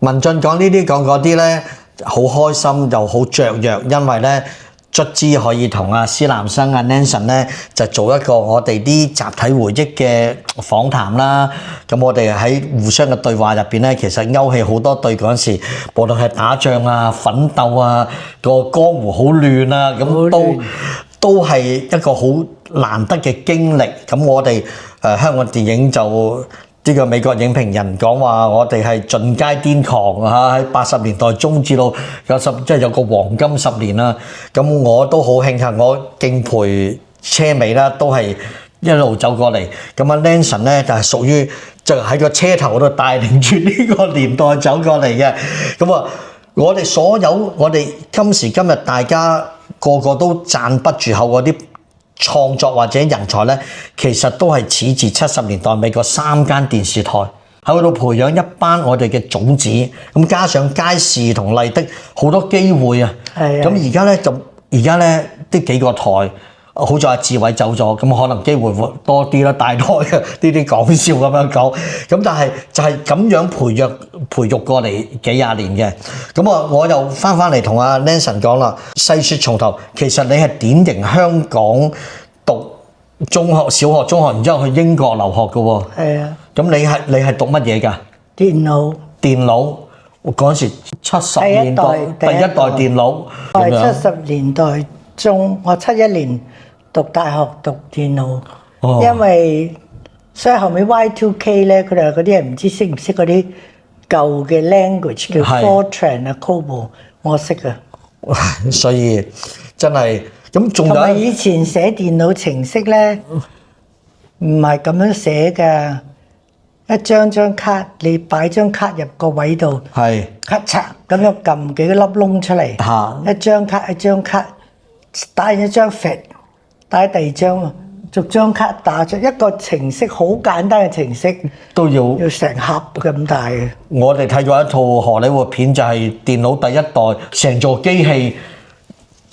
文進講呢啲講嗰啲咧，好開心又好雀躍，因為咧卒之可以同阿施南生阿 Nanson 咧就做一個我哋啲集體回憶嘅訪談啦。咁我哋喺互相嘅對話入邊咧，其實勾起好多對嗰陣時，無論係打仗啊、奮鬥啊、個江湖好亂啊，咁都係一個好難得嘅經歷。咁我哋香港電影就呢個美國影評人講話，我哋係盡皆癲狂啊！喺80年代中至到90，即係有個黃金10年啦。咁我都好慶幸，我敬陪車尾啦，都係一路走過嚟。咁阿 Nanson 咧就係屬於就喺個車頭嗰度帶領住呢個年代走過嚟嘅。咁啊，我哋今時今日大家個個都讚不絕口嗰啲創作或者人才咧，其實都係始自70年代美國3間電視台喺度培養一班我哋嘅種子，咁加上佳視同麗的好多機會啊。係啊。咁而家咧呢幾個台，好在阿志偉走咗，咁可能機會會多啲啦。大台啊，呢啲講笑咁樣講，咁但係就係咁樣培育過嚟幾廿年嘅。咁啊，我又翻嚟同阿 Nanson 講啦，細説從頭，其實你係典型香港讀中學、小學、中學，然之後去英國留學嘅喎。係啊。咁你係讀乜嘢㗎？電腦嗰陣時70年代第一代電腦。係70年代中，我71年讀大學讀電腦，因為所以後尾 Y2K 咧，佢哋嗰啲人唔知識唔識嗰啲舊嘅 language 叫 Fortran 啊 COBOL， 我識啊。所以真係咁，仲有同埋以前寫電腦程式咧，唔係咁樣寫㗎，一張卡你擺張卡入個位度，係咔嚓咁樣撳幾個粒窿出嚟，一張卡打完一張 fit， 打第二張，逐張卡打出一個程式，好簡單嘅程式都要成盒咁大嘅。我哋睇過一套荷里活片，就係電腦第一代，成座機器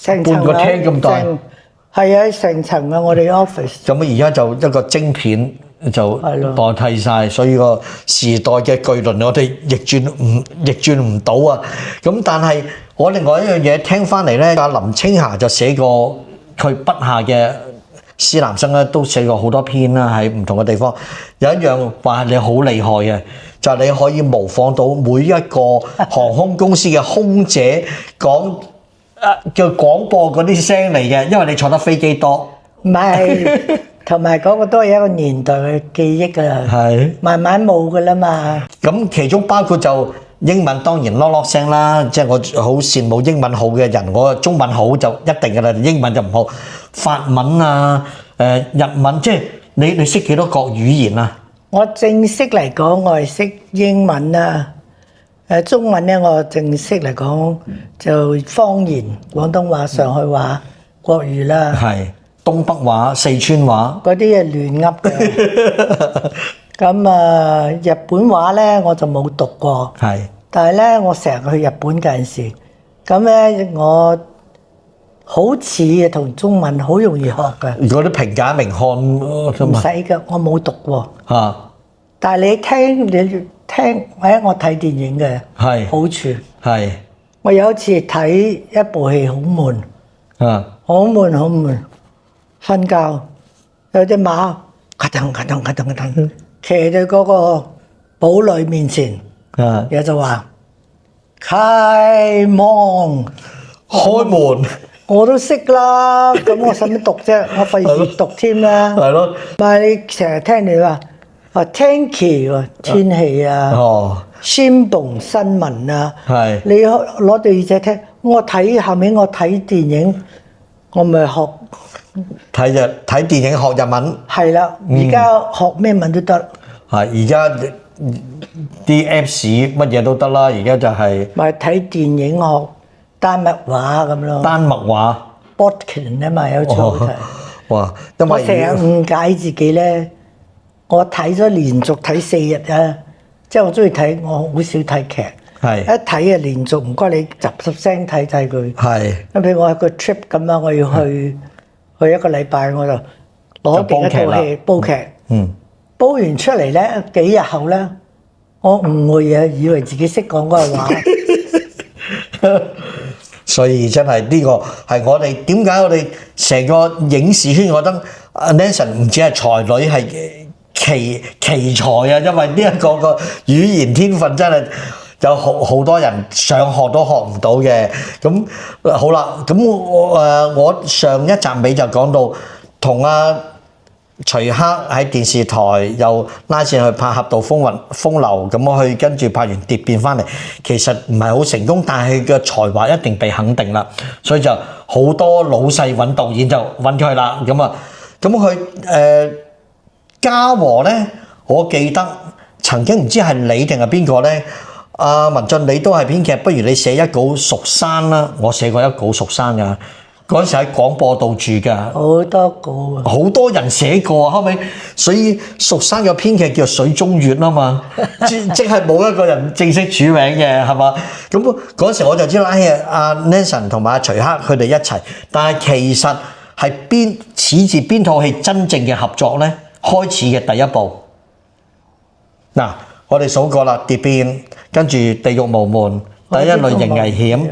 半個廳咁大，係啊，成層啊，我哋 office。咁而家就一個晶片就代替晒，所以個時代嘅巨輪我哋逆轉唔到啊！咁但係我另外一樣嘢聽翻嚟咧，阿林青霞就寫過佢筆下嘅施南生咧，都寫過好多篇啦，喺唔同嘅地方。有一樣話你好厲害嘅，就係你可以模仿到每一個航空公司嘅空姐講叫廣播嗰啲聲嚟嘅，因為你坐得飛機多。唔係，同埋嗰個都係一個年代嘅記憶啊。係，慢慢冇噶啦嘛。咁其中包括就英文當然囉囉聲啦，即係我好羨慕英文好嘅人，我中文好就一定噶啦，英文就唔好。法文啊，日文，即係你識幾多國語言啊？我正式嚟講，我係識英文啦。中文咧，我正式嚟講就方言，廣東話、上海話、國語啦。係東北話、四川話嗰啲係亂噏嘅。咁啊，日本話咧我就冇讀過。係，但係咧我成日去日本嗰陣時，咁咧我好似啊同中文好容易學嘅。如果啲平假名看唔使㗎，我冇讀過。嚇！但係你聽，我睇電影嘅好處係，我有一次睇一部戲好悶，好悶，瞓覺有隻馬咔噔咔噔咔噔咔噔騎在嗰個堡壘面前，然後就話開門，我都識啦，咁我使乜讀啫？我費事讀添啦。係咯，唔係你成日聽你話。天氣喎，天氣啊，新聞新聞啊，你攞對耳仔聽。我睇後面我睇電影，我咪學睇電影學日文。係啦，而家學咩文都得。係而家啲 Apps 乜嘢都得啦，而家就係咪睇電影學丹麥話咁咯。丹麥話 Botkin 啊嘛，有錯睇。哇！我成日誤解自己咧。我睇咗連續睇4日啊！即係我中意睇，我好少睇劇。係一睇啊，連續唔該你集聲睇佢。係咁譬如我有個 trip 咁樣，我要去一個禮拜，我就攞定一套戲煲劇。煲完出嚟咧，幾日後咧，我誤會啊，以為自己識講嗰個話。所以真係呢個係我哋點解我哋成個影視圈覺得阿 Nanson 唔止係才女，係奇才啊！因為呢一個語言天分真係有好多人想學都學唔到嘅。咁好啦，咁我上一集尾就講到同阿徐克喺電視台又拉線去拍《俠盜風流》，咁我去跟住拍完《蝶變》翻嚟，其實唔係好成功，但係佢嘅才華一定被肯定啦，所以就好多老細揾導演就揾佢啦。咁佢嘉禾咧，我記得曾經唔知係你定係邊個咧？阿文進，你都係編劇，不如你寫一稿蜀山啦。我寫過一稿蜀山㗎。嗰陣時喺廣播道住㗎，好多個啊，好多人寫過，後尾所以蜀山嘅編劇叫水中月啊嘛，即係冇一個人正式署名嘅，係嘛？咁嗰陣時我就知道，阿 Nanson 同埋阿徐克佢哋一齊，但係其實係始至邊套戲真正嘅合作咧？開始嘅第一部，嗱，我哋數過啦，蝶變，跟住地獄無門。第一類型危險，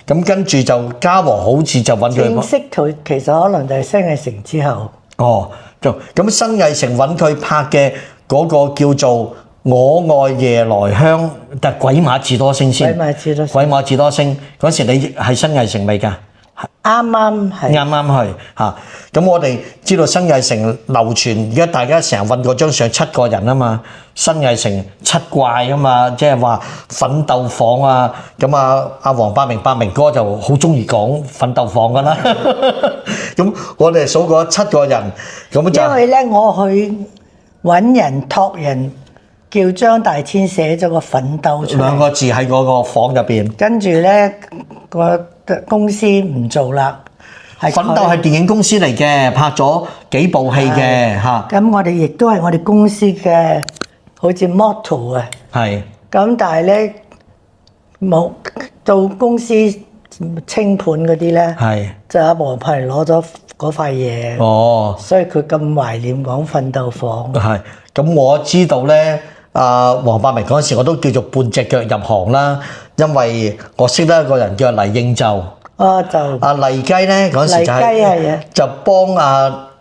咁跟住就嘉禾好似就揾佢。正式佢其實可能就係新藝城之後。哦，咁新藝城揾佢拍嘅嗰個叫做《我愛夜來香》，但係鬼馬智多星先。鬼馬智多星嗰時你係新藝城未㗎？啱啱去嚇。咁我哋知道新藝城流傳，而家大家成日揾嗰張相7個人啊嘛，新藝城7怪啊嘛，即係話奮鬥房啊。咁阿黃百鳴哥就好中意講奮鬥房㗎啦。咁我哋數過7個人，咁就因為咧，我去揾人託人叫張大千寫咗個奮鬥出嚟2個字喺嗰個房入邊。跟住咧個公司唔做啦。奮鬥係電影公司嚟嘅，拍咗幾部戲嘅嚇。咁我哋亦都係我哋公司嘅好似 motto 啊。係。咁但係咧冇到公司清盤嗰啲咧，就阿黃柏攞咗嗰塊嘢。哦。所以佢咁懷念講奮鬥房。係。咁我知道咧，阿黃百鳴嗰陣時我都叫做半隻腳入行啦，因為我識得一個人叫黎應就。就阿黎雞咧嗰陣時就幫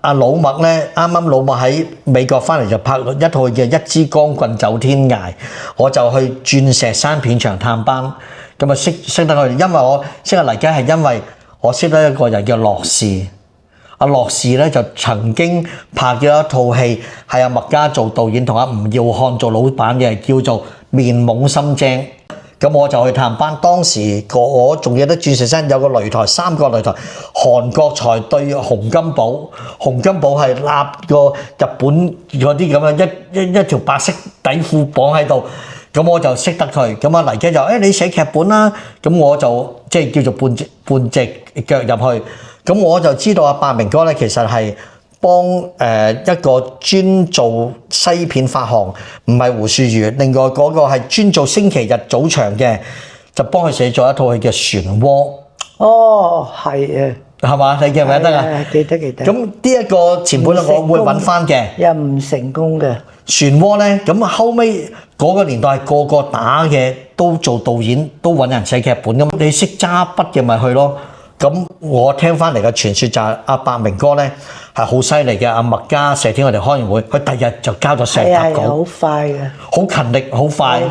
阿老麥咧，啱啱老麥喺美國翻嚟就拍一套嘅一支光棍走天涯，我就去鑽石山片場探班，咁啊識得佢，因為我識阿黎雞係因為我識得一個人叫樂視，阿樂視咧就曾經拍咗一套戲，係阿麥嘉做導演，同阿吳耀漢做老闆嘅，叫做《面懵心精》。咁我就去探班，當時我仲記得鑽石山有個擂台，3個擂台，韓國才對洪金寶，洪金寶係立個日本嗰啲咁樣一條白色底褲綁喺度，咁我就識得佢，咁阿黎雞就你寫劇本啦，咁我就即係叫做半隻腳入去，咁我就知道阿百鳴哥咧其實係幫一個專做西片發行，唔係胡樹如，另外嗰個係專做星期日早場嘅，就幫佢寫咗一套戲叫《漩渦》。哦，係啊，係嘛？你記唔記得啊？記得。咁呢一個前輩我會揾翻嘅，又唔成功嘅。漩渦咧，咁後尾嗰個年代個個打嘅都做導演，都揾人寫劇本咁，你識揸筆嘅咪去咯。咁我聽翻嚟嘅傳說就係阿百鳴哥咧係好犀利嘅，阿麥嘉謝天我哋開完會，佢第日就交咗成沓稿，好快嘅，好勤力，好快。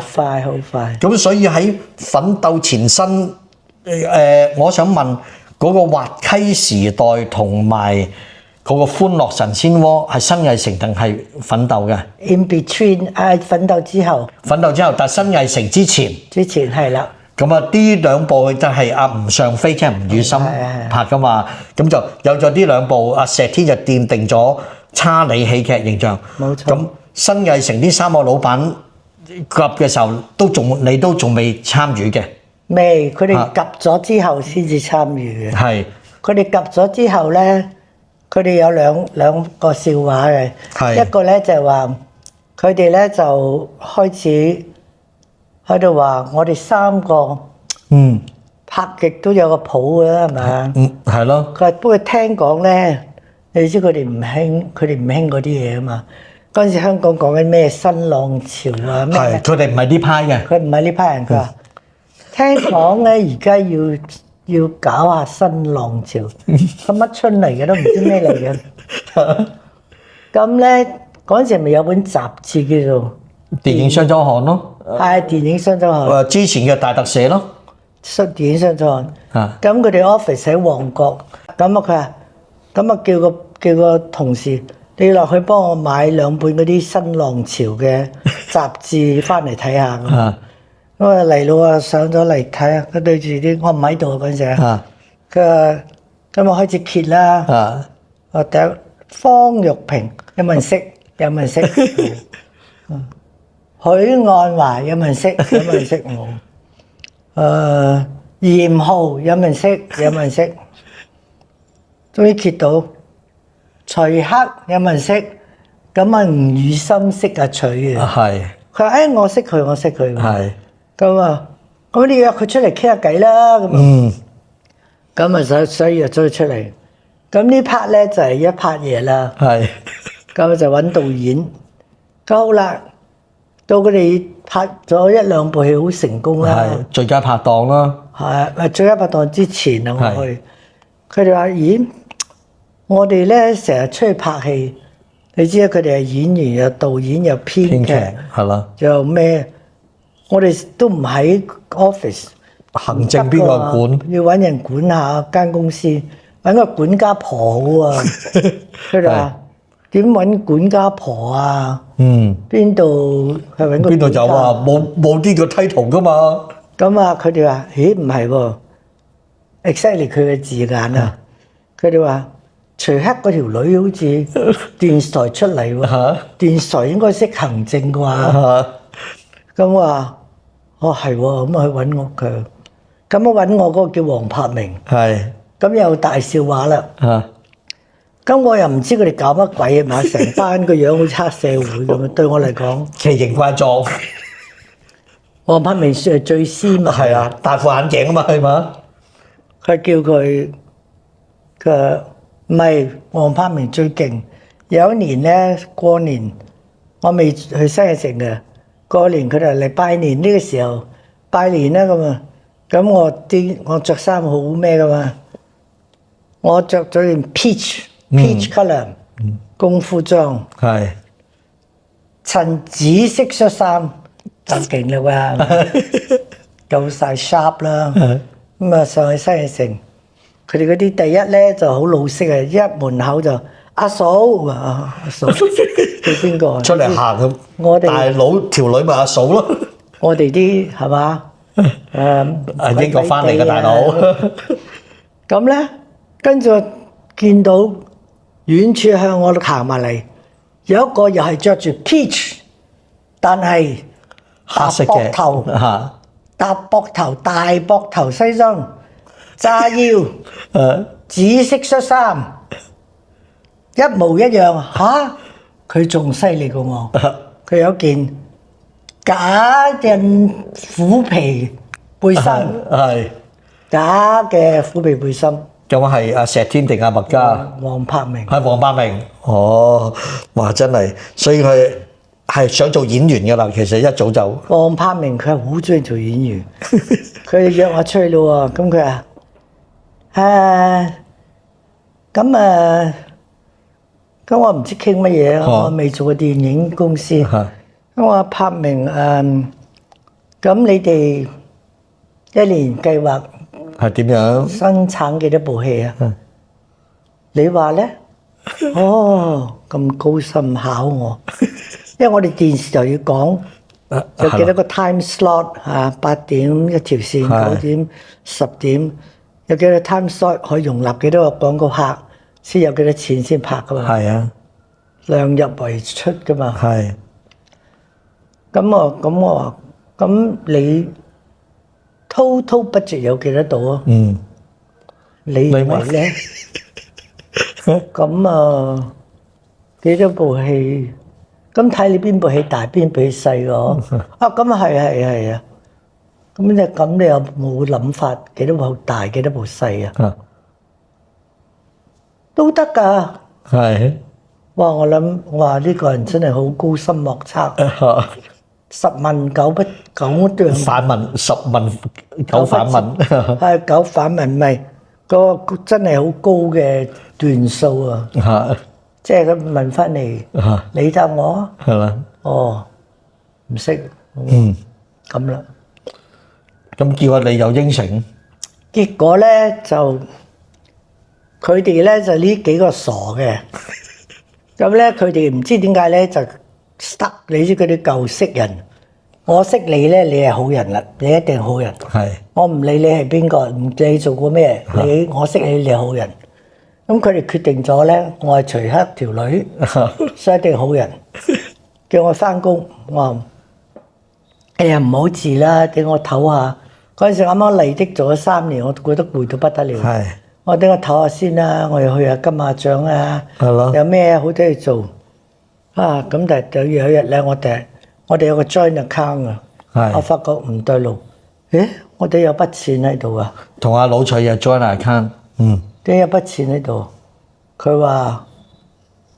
咁所以喺奮鬥前身，我想問嗰個滑稽時代同埋嗰個歡樂神仙窩係新藝城定係奮鬥嘅 ？In between，奮鬥之後，但係新藝城之前係啦。咁啊，呢兩部就係阿吳尚飛即係吳宇森拍噶嘛，咁就有咗呢兩部，阿石天就奠定咗差利喜劇形象。冇錯。咁新藝城呢3個老闆夾嘅時候，你都仲未參與嘅。未，佢哋夾咗之後先至參與嘅。係。佢哋夾咗之後咧，佢哋有兩個笑話嘅。係。一個咧就係話，佢哋咧就開始喺度話我哋3個拍極都有個譜嘅係咪？係咯。佢話不過聽講咧，你知佢哋唔興嗰啲嘢啊嘛。嗰陣時香港講緊咩新浪潮啊咩？係，佢哋唔係呢派嘅。佢唔係呢批人㗎。聽講咧，而家要搞下新浪潮，咁乜春嚟嘅都唔知咩嚟嘅。咁咧嗰陣時咪有本雜誌叫做電影雙周刊咯。係電影雙周刊。之前嘅大特寫咯。電影雙周刊。咁佢哋 office 喺旺角，咁啊佢話，咁啊叫個同事，你落去幫我買2本嗰啲新浪潮嘅雜誌翻嚟睇下。咁啊嚟到啊上咗嚟睇下，佢對住啲我唔喺度嗰陣時啊，佢話咁我開始揭啦。我第一方玉萍有冇人識？有冇人識？許鞍華有冇人識？有冇人識我？嚴浩有冇人識？有冇人識？終於揭到徐克有冇人識？咁啊吳宇森識阿徐嘅。係。佢話我識佢，我識佢。係。咁啊，咁你約佢出嚟傾下偈啦。咁啊，所以約咗佢出嚟。咁呢 part 咧就係一 part 嘢啦。係。咁就揾導演。咁好啦，到佢哋拍咗1-2部戲好成功啦。係最佳拍檔啦。係最佳拍檔之前啊，我去。佢哋話：咦，我哋咧成日出去拍戲，你知啊，佢哋係演員又導演又編劇，係啦，又咩？我哋都唔喺 office， 行政邊個管？要揾人管下間公司，揾個管家婆好啊！佢哋話點揾管家婆啊？邊度係揾個？邊度有啊？冇呢個 title 噶嘛？咁啊，佢哋話：咦，唔係喎 ，exactly 佢嘅字眼啊！佢哋話徐克嗰條女好似電視台出嚟喎，電視台應該識行政啩？咁話。係喎，咁啊去揾我佢，咁我揾我嗰個叫黃柏明，係，咁有大笑話啦，咁我又唔知佢哋搞乜鬼啊嘛，成班個樣好似黑社會咁，對我嚟講奇形怪狀。黃柏明算係最斯文，係啊，戴副眼鏡啊嘛，係嘛？佢叫佢唔係黃柏明最勁。有一年咧過年，我未去西營城嘅。過年佢哋嚟拜年，呢個時候拜年啦咁啊，咁我着衫好咩噶嘛，我着咗件 peach colour 功夫裝，係襯紫色恤衫就勁啦喎，夠晒 sharp 啦，咁啊上去西營城，佢哋嗰啲第一咧就好老式啊，一門口就阿嫂，阿嫂。佢邊個出嚟行咁？我哋大佬條女咪阿嫂咯。我哋啲係嘛？英國翻嚟嘅大佬。咁咧，跟住見到遠處向我行埋嚟，有一個又係着住 peach，但係黑色嘅頭嚇，搭膊頭大膊頭西裝，揸腰，紫色恤衫，一模一樣嚇。佢仲犀利過我，佢有件假嘅虎皮背心，係假嘅虎皮背心。咁係阿石天定阿麥嘉？黃柏明。係黃柏明。哦，哇！真係，所以佢係想做演員㗎啦。其實一早就。黃柏明佢係好中意做演員，佢約我出去咯喎，咁佢話：咁我唔知傾乜嘢，我未做過電影公司。咁我話柏明咁你哋1年計劃係點樣？生產幾多部戲啊？你話咧？咁高深考我，因為我哋電視就要講有幾多個 time slot 8點一條線，9點、10點有幾多 time slot 可以容納幾多個廣告客。先有幾多錢先拍噶嘛？係啊，量入為出噶嘛。係。咁我話，咁你 total budget 有幾多度啊？你以為咧？咁幾多部戲？咁睇你邊部戲大，邊部戲細咯？咁啊係啊。咁你有冇諗法？幾多部大，幾多部細啊？都得㗎，係哇！我諗哇呢個人真係好高深莫測，十問九不九段反問十問九反問，係九反問，唔係個真係好高嘅段數啊！即係佢問翻嚟，你答我係嘛？哦，唔識，咁啦。咁叫我哋又應承，結果咧就佢哋咧就呢幾個傻嘅，咁咧佢哋唔知點解咧就得你知佢啲舊識人，我識你咧，你係好人啦，你一定好人。係我唔理你係邊個，唔理你做過咩，我識你，你係好人。咁佢哋決定咗咧，我係徐克條女，所以一定好人。叫我翻工，我話哎呀唔好遲啦，俾我唞下。嗰陣時啱啱麗的做咗3年，我覺得攰到不得了。係，我等我唞下先啦，我又去下金馬獎啊，係咯，有咩好多嘢做啊？咁但係有一日咧，我哋有個 joint account 啊，我發覺唔對路，誒，我哋有筆錢喺度啊，同阿老徐又 join account，點解有筆錢喺度？佢話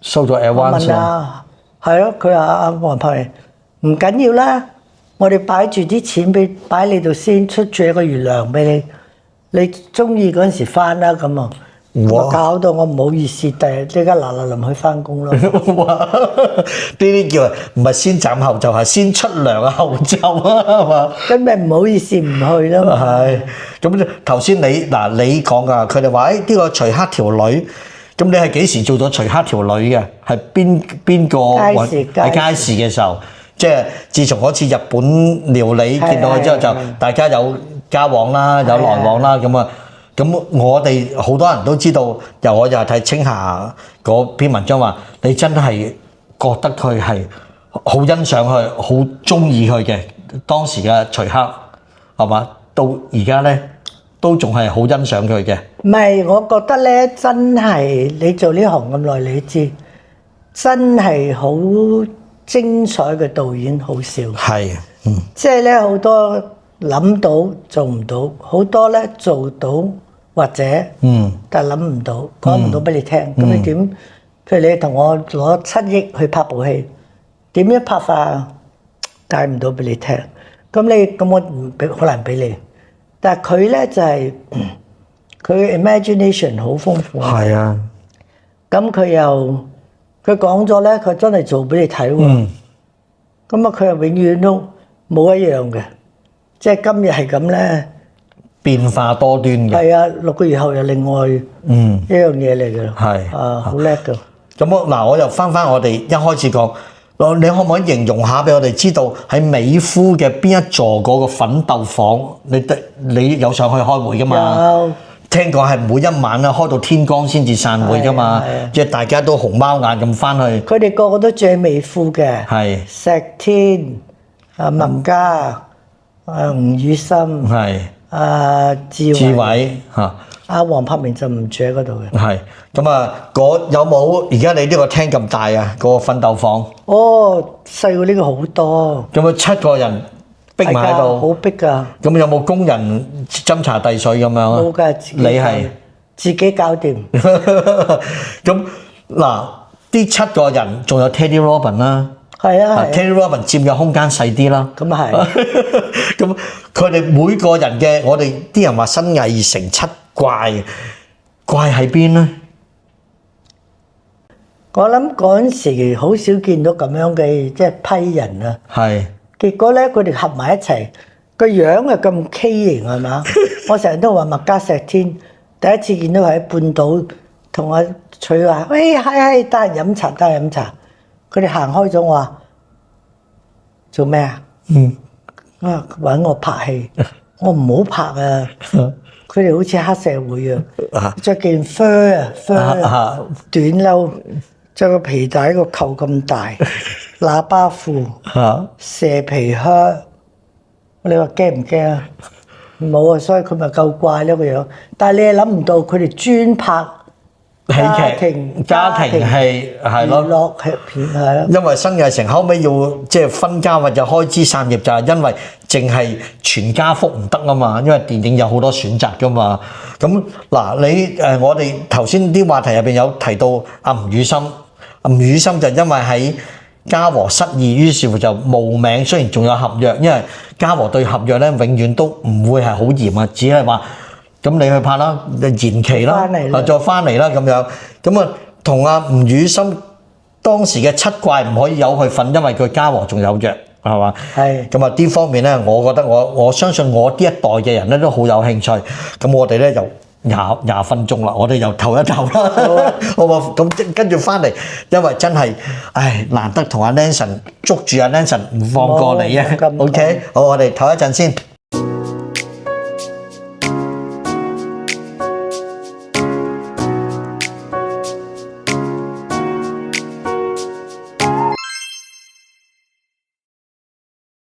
收咗 advance 問啊，係咯，佢話阿黃柏榮唔緊要啦。我哋擺住啲錢擺你度先，出住一個月糧俾你，你中意嗰陣時翻啦咁啊！我搞到我唔好意思，第日即刻嗱臨去翻工咯。哇！呢啲叫唔係先斬後奏，係先出糧啊後奏啊，係嘛？咁咪唔好意思唔去啦嘛。係咁頭先你講噶，佢哋話呢個徐克條女，咁你係幾時做咗徐克條女嘅？係邊個喺街市嘅時候？即係自從嗰次日本料理見到佢之後，就大家有交往啦，有來往啦，咁啊，咁我哋好多人都知道，我又係睇青霞嗰篇文章話，你真係覺得佢係好欣賞佢，好中意佢嘅當時嘅徐克，係嘛？到而家咧都仲係好欣賞佢嘅。唔係，我覺得咧真係你做呢行咁耐，你知真係好精彩嘅導演好少，係，即係咧好多諗到做唔到，好多咧做到或者，但係諗唔到，講唔到俾你聽。咁你點？譬如你同我攞7億去拍部戲，點樣拍法？解唔到俾你聽。咁我唔俾，好難俾你。但係佢咧就係佢 imagination 好豐富。係啊。咁佢講咗咧，佢真係做俾你睇喎。咁啊，佢又永遠都冇一樣嘅，即係今日係咁咧，變化多端嘅。係啊，6個月後又另外一樣嘢嚟嘅。係啊，好叻㗎。咁我又翻我哋一開始講，你可唔可以形容下俾我哋知道喺美孚嘅邊一座嗰個奮鬥房？你有上去開會㗎嘛？有。聽講係每一晚開到天光先至散會㗎嘛，即係大家都熊貓眼咁翻去。佢哋個個都住美孚嘅，係石天、文嘉、吳宇森、志偉嚇。阿黃柏明就唔住喺嗰度嘅。係咁啊！有冇而家你呢個廳咁大啊？個奮鬥房？哦，細過呢個好多。有冇7個人？逼埋喺度，好逼㗎。咁有冇工人斟茶遞水咁樣啊？冇㗎，你係自己搞掂。咁嗱，啲7個人仲有 Teddy Robin 啦，係啊，Teddy Robin 佔嘅空間細啲啦。咁啊係。咁佢哋每個人嘅，我哋啲人話新藝城7怪，怪喺邊咧？我諗嗰陣時好少見到咁樣嘅即係批人啊。係。結果咧，佢哋合埋一齊，個樣啊咁畸形係嘛？我成日都話麥嘉石天，第一次見到佢喺半島同阿翠話：喂，係，得閒飲茶，得閒飲茶。佢哋行開咗，我話做咩啊？啊揾我拍戲，我唔好拍啊！佢哋好似黑社會啊，着件 fur 短褸，着個皮帶個扣咁大。喇叭褲、蛇皮靴，你話驚唔驚啊？冇啊，所以佢咪夠怪呢個樣。但係你係諗唔到，佢哋專拍家庭戲係咯，娛樂片係咯。因為新藝城後尾要即係分家或者開枝散葉，就係因為淨係全家福唔得啊嘛。因為電影有好多選擇噶嘛。咁嗱，我哋頭先啲話題入邊有提到阿吳宇森。吳宇森就因為喺嘉禾失意，於是乎就無名。雖然仲有合約，因為嘉禾對合約咧永遠都唔會係好嚴啊，只係話咁你去拍啦，延期啦，再翻嚟啦咁樣。咁啊，同阿吳宇森當時嘅七怪唔可以有佢份，因為佢嘉禾仲有約，係嘛？係。咁啊，呢方面咧，我覺得我相信我呢一代嘅人咧都好有興趣。咁我哋咧就廿分鐘啦，我哋又唞一唞啦，好嘛？咁跟住翻嚟，因為真係，難得同阿 Lenson 捉住阿 Lenson 唔放過你啊。OK，好，我哋唞一陣先。